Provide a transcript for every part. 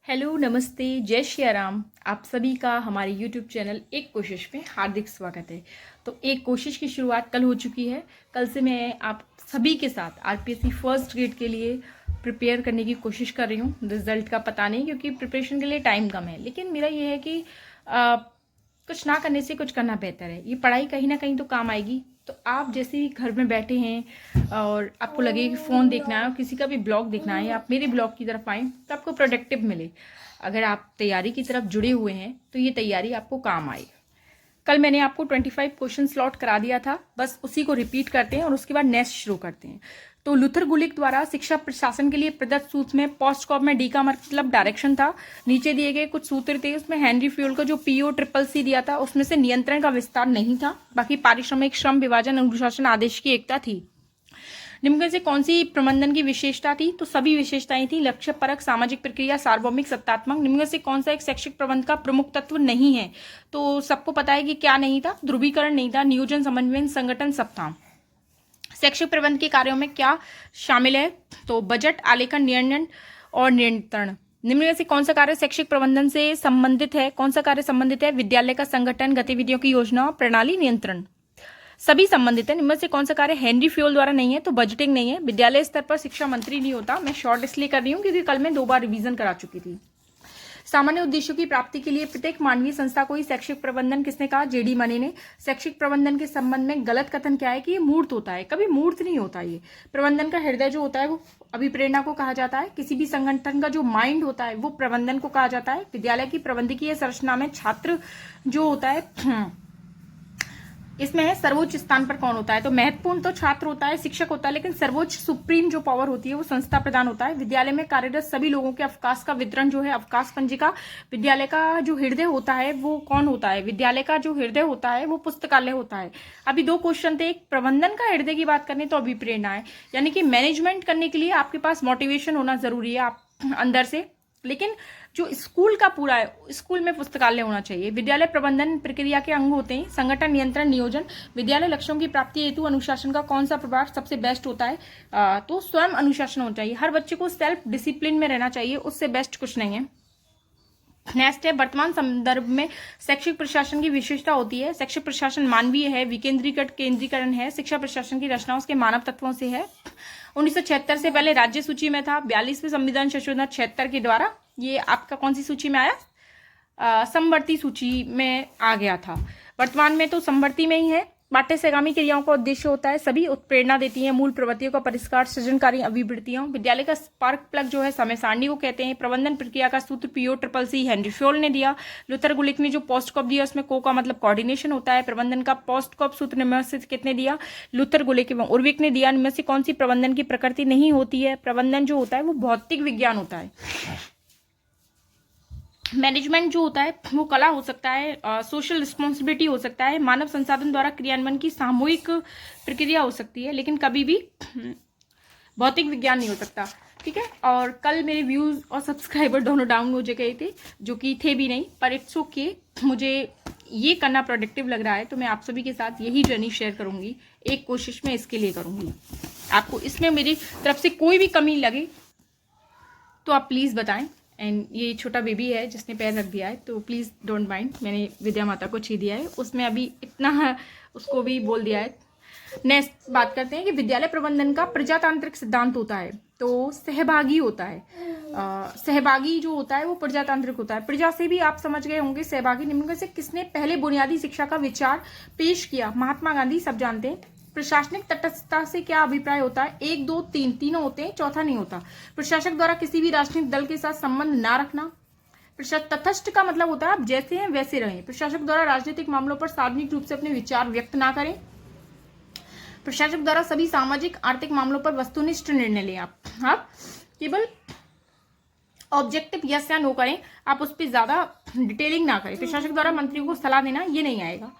Hello, नमस्ते, जय श्री राम। आप सभी का हमारे यूट्यूब चैनल एक कोशिश में हार्दिक स्वागत है। तो एक कोशिश की शुरुआत कल हो चुकी है। कल से मैं आप सभी के साथ आरपीएससी फर्स्ट ग्रेड के लिए प्रिपेयर करने की कोशिश कर रही हूँ। रिजल्ट का पता नहीं, क्योंकि प्रिपरेशन के लिए टाइम कम है, लेकिन मेरा ये है कि कुछ ना करने से कुछ करना बेहतर है। ये पढ़ाई कहीं ना कहीं तो काम आएगी। तो आप जैसे ही घर में बैठे हैं और आपको लगे कि फ़ोन देखना है और किसी का भी ब्लॉग देखना है, या आप मेरे ब्लॉग की तरफ आएँ तो आपको प्रोडक्टिव मिले। अगर आप तैयारी की तरफ जुड़े हुए हैं तो ये तैयारी आपको काम आए। कल मैंने आपको 25 क्वेश्चन स्लॉट करा दिया था, बस उसी को रिपीट करते हैं और उसके बाद नेक्स्ट शुरू करते हैं। तो लूथर गुलिक द्वारा शिक्षा प्रशासन के लिए प्रदत्त सूत्र में पोस्ट कॉप में डी का मतलब डायरेक्शन था। नीचे दिए गए कुछ सूत्र थे, उसमें हेनरी फ्यूल का जो पीओ ट्रिपल सी दिया था उसमें से नियंत्रण का विस्तार नहीं था। बाकी पारिश्रमिक, श्रम विभाजन, अनुशासन, आदेश की एकता थी। निम्न में से कौन सी प्रबंधन की विशेषता थी? तो सभी विशेषताएं थी। लक्ष्य परक, सामाजिक प्रक्रिया, सार्वभौमिक, सत्तात्मक। निम्न में से कौन सा एक शैक्षिक प्रबंध का प्रमुख तत्व नहीं है? तो सबको पता है कि क्या नहीं था। ध्रुवीकरण नहीं था, नियोजन, समन्वय, संगठन सब था। शैक्षिक प्रबंध के कार्यों में क्या शामिल है? तो बजट, आलेखन, नियंत्रण और नियंत्रण। निम्न में से कौन सा कार्य शैक्षिक प्रबंधन से संबंधित है? कौन सा कार्य संबंधित है? विद्यालय का संगठन, गतिविधियों की योजना, प्रणाली, नियंत्रण। सभी संबंधित है। निम्न से कौन सा कार्य हेनरी फ्यूल द्वारा नहीं है? तो बजटिंग नहीं है। विद्यालय स्तर पर शिक्षा मंत्री नहीं होता। मैं शॉर्ट इसलिए कर रही हूँ क्योंकि कल मैं 2 बार रिवीजन करा चुकी थी। सामान्य उद्देश्यों की प्राप्ति के लिए प्रत्येक मानवीय संस्था को ही शैक्षिक प्रबंधन किसने कहा? जेडी मनी ने। शैक्षिक प्रबंधन के संबंध में गलत कथन क्या है कि ये मूर्त होता है। कभी मूर्त नहीं होता। ये प्रबंधन का हृदय जो होता है वो अभिप्रेरणा को कहा जाता है। किसी भी संगठन का जो माइंड होता है वो प्रबंधन को कहा जाता है। विद्यालय की प्रबंधकीय संरचना में छात्र जो होता है, इसमें है सर्वोच्च स्थान पर कौन होता है? तो महत्वपूर्ण तो छात्र होता है, शिक्षक होता है, लेकिन सर्वोच्च सुप्रीम जो पावर होती है वो संस्था प्रदान होता है। विद्यालय में कार्यरत सभी लोगों के अवकाश का वितरण जो है अवकाश पंजिका। विद्यालय का जो हृदय होता है वो कौन होता है? विद्यालय का जो हृदय होता है वो पुस्तकालय होता है। अभी 2 क्वेश्चन थे। एक प्रबंधन का हृदय की बात करनी तो अभिप्रेरणा है, यानी कि मैनेजमेंट करने के लिए आपके पास मोटिवेशन होना जरूरी है आप अंदर से। लेकिन जो स्कूल का पूरा है, स्कूल में पुस्तकालय होना चाहिए। विद्यालय प्रबंधन प्रक्रिया के अंग होते हैं संगठन, नियंत्रण, नियोजन। विद्यालय लक्ष्यों की प्राप्ति हेतु अनुशासन का कौन सा प्रभाव सबसे बेस्ट होता है? तो स्वयं अनुशासन होना चाहिए। हर बच्चे को सेल्फ डिसिप्लिन में रहना चाहिए, उससे बेस्ट कुछ नहीं है। नेक्स्ट है, वर्तमान संदर्भ में शैक्षिक प्रशासन की विशेषता होती है। शैक्षिक प्रशासन मानवीय है, विकेंद्रीकृत केंद्रीकरण है। शिक्षा प्रशासन की रचना उसके मानव तत्वों से है। 1976 से पहले राज्य सूची में था। 42वें संविधान संशोधन 76 के द्वारा ये आपका कौन सी सूची में आया? समवर्ती सूची में आ गया था। वर्तमान में तो समवर्ती में ही है। पाठ्य से आगामी क्रियाओं का उद्देश्य होता है सभी उत्प्रेरणा देती हैं, मूल प्रवृत्तियों का परिष्कार, सृजनकारी अभिवृत्तियों। विद्यालय का स्पार्क प्लग जो है समय सारणी को कहते हैं। प्रबंधन प्रक्रिया का सूत्र PO triple C Henri Fayol ने दिया। लूथर गुलिक ने जो पोस्ट कॉप दिया उसमें को का मतलब कोऑर्डिनेशन होता है। प्रबंधन का पोस्ट कॉप सूत्र निम्न से कितने दिया? लूथर गुलिक एवं उर्विक ने दिया। निम्न से कौन सी प्रबंधन की प्रकृति नहीं होती है? प्रबंधन जो होता है वो भौतिक विज्ञान होता है। मैनेजमेंट जो होता है वो कला हो सकता है, सोशल रिस्पॉन्सिबिलिटी हो सकता है, मानव संसाधन द्वारा क्रियान्वयन की सामूहिक प्रक्रिया हो सकती है, लेकिन कभी भी भौतिक विज्ञान नहीं हो सकता। ठीक है। और कल मेरे व्यूज और सब्सक्राइबर दोनों डाउन हो गए थे, जो कि थे भी नहीं, पर इट्स ओके। मुझे ये करना प्रोडक्टिव लग रहा है, तो मैं आप सभी के साथ यही जर्नी शेयर करूंगी। एक कोशिश मैं इसके लिए करूंगी। आपको इसमें मेरी तरफ से कोई भी कमी लगे तो आप प्लीज बताएं। एंड ये छोटा बेबी है जिसने पैर रख दिया है, तो प्लीज़ डोंट माइंड। मैंने विद्या माता को ची दिया है, उसमें अभी इतना उसको भी बोल दिया है। नेक्स्ट बात करते हैं कि विद्यालय प्रबंधन का प्रजातांत्रिक सिद्धांत होता है, तो सहभागी होता है। सहभागी जो होता है वो प्रजातांत्रिक होता है। प्रजा से भी आप समझ गए होंगे। सहभागी निम्न में से किसने पहले बुनियादी शिक्षा का विचार पेश किया? महात्मा गांधी, सब जानते हैं। प्रशासनिक तटस्थता से क्या अभिप्राय होता है? 1, 2, 3 तीनों होते हैं, चौथा नहीं होता। प्रशासक द्वारा किसी भी राजनीतिक दल के साथ संबंध ना रखना। तटस्थ का मतलब होता है आप जैसे हैं वैसे रहें। प्रशासक द्वारा राजनीतिक मामलों पर सार्वजनिक रूप से अपने विचार व्यक्त ना करें। प्रशासक द्वारा सभी सामाजिक आर्थिक मामलों पर वस्तुनिष्ठ निर्णय लें। आप केवल ऑब्जेक्टिव यस या नो करें, आप उस पर ज्यादा डिटेलिंग ना करें। प्रशासक द्वारा मंत्रियों को सलाह देना, ये नहीं आएगा।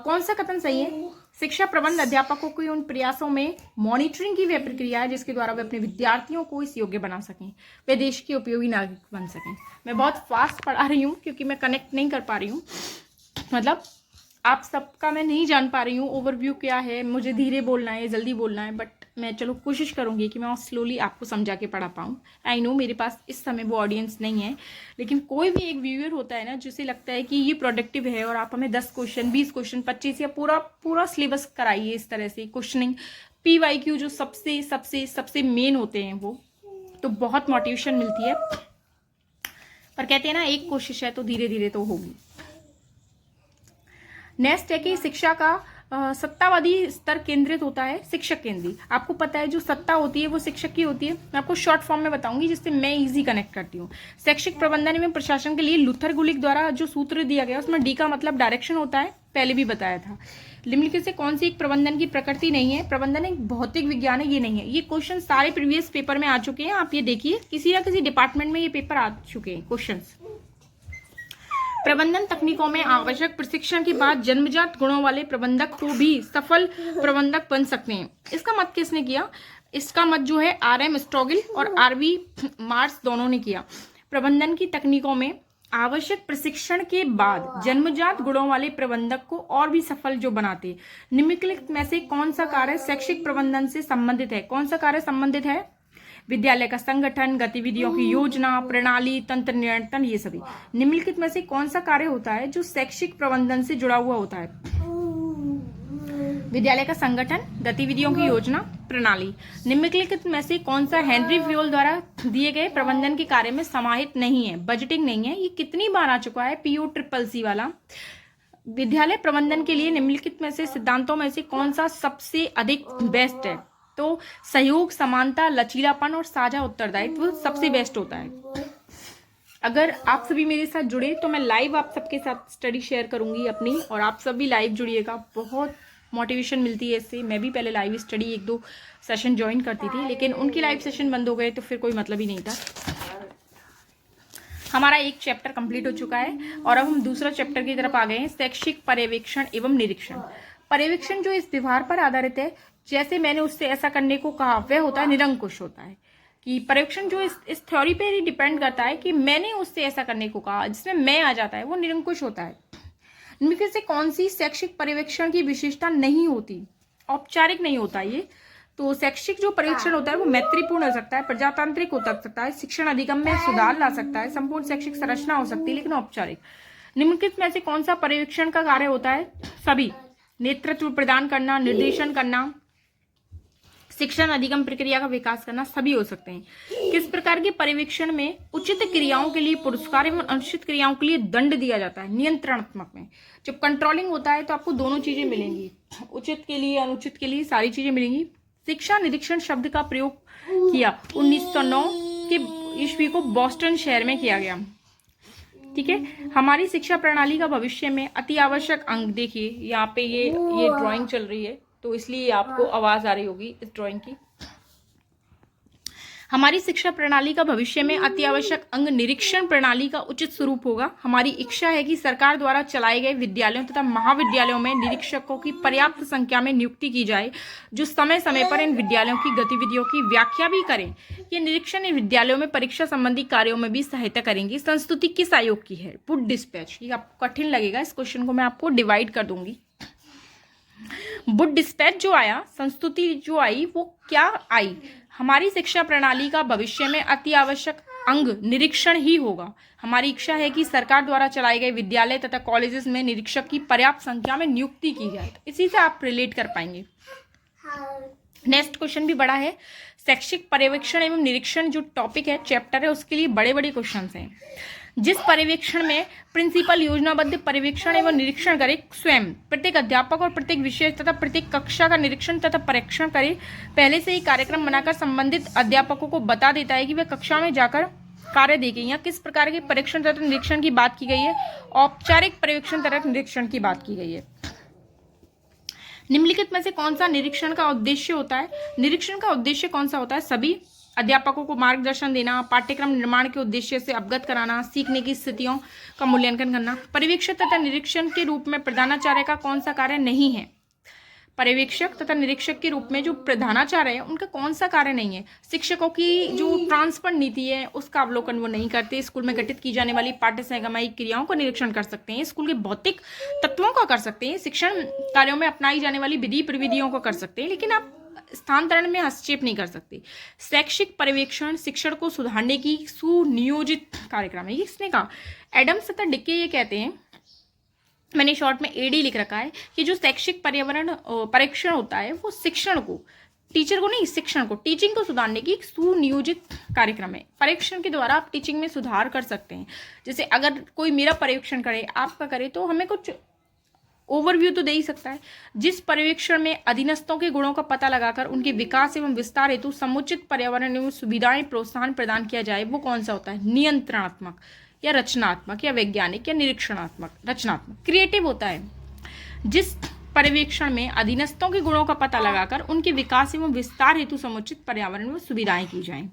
कौन सा कथन सही है? शिक्षा प्रबंध अध्यापकों के उन प्रयासों में मॉनिटरिंग की वह प्रक्रिया है जिसके द्वारा वे अपने विद्यार्थियों को इस योग्य बना सकें, वे देश के उपयोगी नागरिक बन सकें। मैं बहुत फास्ट पढ़ा रही हूँ क्योंकि मैं कनेक्ट नहीं कर पा रही हूँ, मतलब आप सबका मैं नहीं जान पा रही हूँ ओवरव्यू क्या है, मुझे धीरे बोलना है, जल्दी बोलना है, बट मैं चलो कोशिश करूँगी कि मैं स्लोली आपको समझा के पढ़ा पाऊँ। आई नो मेरे पास इस समय वो ऑडियंस नहीं है, लेकिन कोई भी एक व्यूअर होता है ना जिसे लगता है कि ये प्रोडक्टिव है और आप हमें 10 क्वेश्चन, 20 क्वेश्चन, 25 या पूरा पूरा सिलेबस कराइए इस तरह से क्वेश्चनिंग, PYQ जो सबसे सबसे सबसे मेन होते हैं वो, तो बहुत मोटिवेशन मिलती है। पर कहते हैं ना एक कोशिश है तो धीरे धीरे तो होगी। नेक्स्ट है कि शिक्षा का सत्तावादी स्तर केंद्रित होता है, शिक्षक केंद्रीय। आपको पता है जो सत्ता होती है वो शिक्षक की होती है। मैं आपको शॉर्ट फॉर्म में बताऊंगी जिससे मैं इजी कनेक्ट करती हूँ। शैक्षिक प्रबंधन एवं प्रशासन के लिए लुथर गुलिक द्वारा जो सूत्र दिया गया उसमें डी का मतलब डायरेक्शन होता है, पहले भी बताया था। निम्नलिखित से कौन सी एक प्रबंधन की प्रकृति नहीं है? प्रबंधन एक भौतिक विज्ञान है, ये नहीं है। ये क्वेश्चन सारे प्रीवियस पेपर में आ चुके हैं, आप ये देखिए किसी ना किसी डिपार्टमेंट में ये पेपर आ चुके हैं क्वेश्चन। प्रबंधन तकनीकों में आवश्यक प्रशिक्षण के बाद जन्मजात गुणों वाले प्रबंधक को भी सफल प्रबंधक बन सकते हैं। इसका मत किसने किया? इसका मत जो है RM स्ट्रोगिल और RV मार्स दोनों ने किया। प्रबंधन की तकनीकों में आवश्यक प्रशिक्षण के बाद जन्मजात गुणों वाले प्रबंधक को और भी सफल जो बनाते। निम्नलिखित में से कौन सा कार्य शैक्षिक प्रबंधन से संबंधित है? कौन सा कार्य संबंधित है? विद्यालय का संगठन, गतिविधियों की योजना, प्रणाली, तंत्र नियंत्रण, ये सभी। निम्नलिखित में से कौन सा कार्य होता है जो शैक्षिक प्रबंधन से जुड़ा हुआ होता है? विद्यालय का संगठन, गतिविधियों की योजना, प्रणाली। निम्नलिखित में से कौन सा हेनरी फ्योल द्वारा दिए गए प्रबंधन के कार्य में समाहित नहीं है? बजटिंग नहीं है। ये कितनी बार आ चुका है POCCC वाला। विद्यालय प्रबंधन के लिए निम्नलिखित में से सिद्धांतों में से कौन सा सबसे अधिक बेस्ट है? तो सहयोग, समानता, लचीलापन और साझा उत्तरदायित्व सबसे बेस्ट होता है। अगर आप सभी मेरे साथ जुड़े तो मैं लाइव आप सबके साथ स्टडी शेयर करूंगी अपनी, और आप सब भी लाइव जुड़िएगा। बहुत मोटिवेशन मिलती है इससे। मैं भी पहले लाइव स्टडी 1-2 सेशन ज्वाइन करती थी, लेकिन उनकी लाइव सेशन बंद हो गए तो फिर कोई मतलब ही नहीं था। हमारा एक चैप्टर कंप्लीट हो चुका है और अब हम दूसरा चैप्टर की तरफ आ गए हैं, शैक्षिक पर्यवेक्षण एवं निरीक्षण। पर्यवेक्षण जो इस व्यवहार पर आधारित है, जैसे मैंने उससे ऐसा करने को कहा, वह होता है निरंकुश होता है। कि पर्यवेक्षण जो इस थ्योरी पे ही डिपेंड करता है कि मैंने उससे ऐसा करने को कहा, जिसमें मैं आ जाता है, वो निरंकुश होता है। इनमें से कौन सी शैक्षिक पर्यवेक्षण की विशेषता नहीं होती? औपचारिक नहीं होता ये। तो शैक्षिक जो पर्यवेक्षण होता है वो मैत्रीपूर्ण हो सकता है, प्रजातांत्रिक हो सकता है, शिक्षण अधिगम में सुधार ला सकता है, संपूर्ण शैक्षिक संरचना हो सकती है, लेकिन औपचारिक। निम्नलिखित में से कौन सा पर्यवेक्षण का कार्य होता है? सभी। नेतृत्व प्रदान करना, निर्देशन करना, शिक्षण अधिगम प्रक्रिया का विकास करना, सभी हो सकते हैं। किस प्रकार के पर्यवेक्षण में उचित क्रियाओं के लिए पुरस्कार एवं अनुचित क्रियाओं के लिए दंड दिया जाता है? नियंत्रणात्मक में। जब कंट्रोलिंग होता है तो आपको दोनों चीजें मिलेंगी, उचित के लिए, अनुचित के लिए, सारी चीजें मिलेंगी। शिक्षा निरीक्षण शब्द का प्रयोग किया 1909 के ईस्वी को बोस्टन शहर में किया गया। ठीक है। हमारी शिक्षा प्रणाली का भविष्य में अति आवश्यक अंग, देखिए यहाँ पे ये ड्राइंग चल रही है तो इसलिए आपको आवाज आ रही होगी इस ड्राइंग की। हमारी शिक्षा प्रणाली का भविष्य में अति आवश्यक अंग निरीक्षण प्रणाली का उचित स्वरूप होगा। हमारी इच्छा है कि सरकार द्वारा चलाए गए विद्यालयों तथा महाविद्यालयों में निरीक्षकों की पर्याप्त संख्या में नियुक्ति की जाए, जो समय समय पर इन विद्यालयों की गतिविधियों की व्याख्या भी करें। ये निरीक्षण इन विद्यालयों में परीक्षा संबंधी कार्यों में भी सहायता करेंगे। संस्तुति किस आयोग की है? Wood dispatch. ये आपको कठिन लगेगा, इस क्वेश्चन को मैं आपको डिवाइड कर दूंगी। वुड डिस्पैच जो आया, संस्तुति जो आई, वो क्या आई? हमारी शिक्षा प्रणाली का भविष्य में अति आवश्यक अंग निरीक्षण ही होगा। हमारी इच्छा है कि सरकार द्वारा चलाए गए विद्यालय तथा कॉलेजेस में निरीक्षक की पर्याप्त संख्या में नियुक्ति की जाए। तो इसी से आप रिलेट कर पाएंगे। नेक्स्ट क्वेश्चन भी बड़ा है। शैक्षिक पर्यवेक्षण एवं निरीक्षण जो टॉपिक है, चैप्टर है, उसके लिए बड़े बड़े क्वेश्चन हैं। जिस पर्यवेक्षण में प्रिंसिपल योजनाबद्ध पर्यवेक्षण एवं निरीक्षण करे, स्वयं प्रत्येक अध्यापक और प्रत्येक विषय तथा प्रत्येक कक्षा का निरीक्षण तथा परीक्षण करे, पहले से ही कार्यक्रम बनाकर संबंधित अध्यापकों को बता देता है कि वे कक्षा में जाकर कार्य देखें। यहाँ किस प्रकार के परीक्षण तथा निरीक्षण की बात की गई है? औपचारिक पर्यवेक्षण तथा निरीक्षण की बात की गई है। निम्नलिखित में से कौन सा निरीक्षण का उद्देश्य होता है? निरीक्षण का उद्देश्य कौन सा होता है? सभी। अध्यापकों को मार्गदर्शन देना, पाठ्यक्रम निर्माण के उद्देश्य से अवगत कराना, सीखने की स्थितियों का मूल्यांकन करना। पर्यवेक्षण तथा निरीक्षण के रूप में प्रधानाचार्य का कौन सा कार्य नहीं है? पर्यवेक्षक तथा निरीक्षक के रूप में जो प्रधानाचार्य है उनका कौन सा कार्य नहीं है? शिक्षकों की जो ट्रांसफर नीति है उसका अवलोकन वो नहीं करते। स्कूल में घटित की जाने वाली पाठ्य सहगमाई क्रियाओं का निरीक्षण कर सकते हैं, स्कूल के भौतिक तत्वों का कर सकते हैं, शिक्षण कार्यों में अपनाई जाने वाली विधि प्रविधियों को कर सकते हैं, लेकिन आप स्थानांतरण में हस्तक्षेप नहीं कर सकते। शैक्षिक पर्यवेक्षण शिक्षण को सुधारने की सुनियोजित कार्यक्रम है, ये किसने कहा? एडम्स तथा डिके ये कहते हैं, मैंने शॉर्ट में एडी लिख रखा है, कि जो शैक्षिक पर्यावरण परीक्षण होता है वो शिक्षण को, टीचर को नहीं, शिक्षण को, टीचिंग को सुधारने की एक सुनियोजित कार्यक्रम है। परीक्षण के द्वारा आप टीचिंग में सुधार कर सकते हैं। जैसे अगर कोई मेरा पर्यवेक्षण करे, आपका करे, तो हमें कुछ ओवरव्यू तो दे ही सकता है। जिस पर्यवेक्षण में अधीनस्थों के गुणों का पता लगाकर उनके विकास एवं विस्तार हेतु समुचित पर्यावरण एवं सुविधाएं प्रोत्साहन प्रदान किया जाए, वो कौन सा होता है? नियंत्रणात्मक या रचनात्मक या वैज्ञानिक या निरीक्षणात्मक? रचनात्मक, क्रिएटिव होता है। जिस पर्यवेक्षण में अधीनस्थों के गुणों का पता लगाकर उनके विकास एवं विस्तार हेतु समुचित पर्यावरण एवं सुविधाएं की जाएं।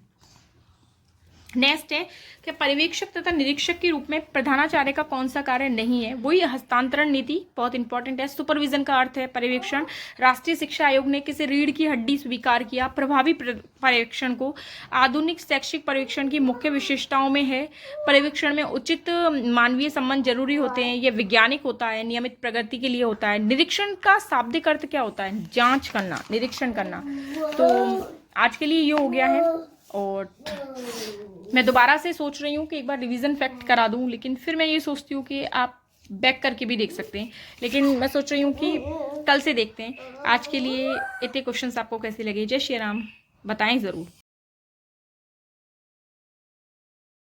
नेक्स्ट है कि पर्यवेक्षक तथा निरीक्षक के रूप में प्रधानाचार्य का कौन सा कार्य नहीं है? वही हस्तांतरण नीति, बहुत इंपॉर्टेंट है। सुपरविजन का अर्थ है पर्यवेक्षण। राष्ट्रीय शिक्षा आयोग ने किसे रीढ़ की हड्डी स्वीकार किया? प्रभावी पर्यवेक्षण को। आधुनिक शैक्षिक पर्यवेक्षण की मुख्य विशेषताओं में है, पर्यवेक्षण में उचित मानवीय संबंध जरूरी होते हैं, यह वैज्ञानिक होता है, नियमित प्रगति के लिए होता है। निरीक्षण का शाब्दिक अर्थ क्या होता है? जांच करना, निरीक्षण करना। तो आज के लिए ये हो गया है, और मैं दोबारा से सोच रही हूँ कि एक बार रिवीजन फैक्ट करा दूँ, लेकिन फिर मैं ये सोचती हूँ कि आप बैक करके भी देख सकते हैं, लेकिन मैं सोच रही हूँ कि कल से देखते हैं। आज के लिए इतने क्वेश्चंस आपको कैसे लगे? जय श्री राम, बताएं ज़रूर।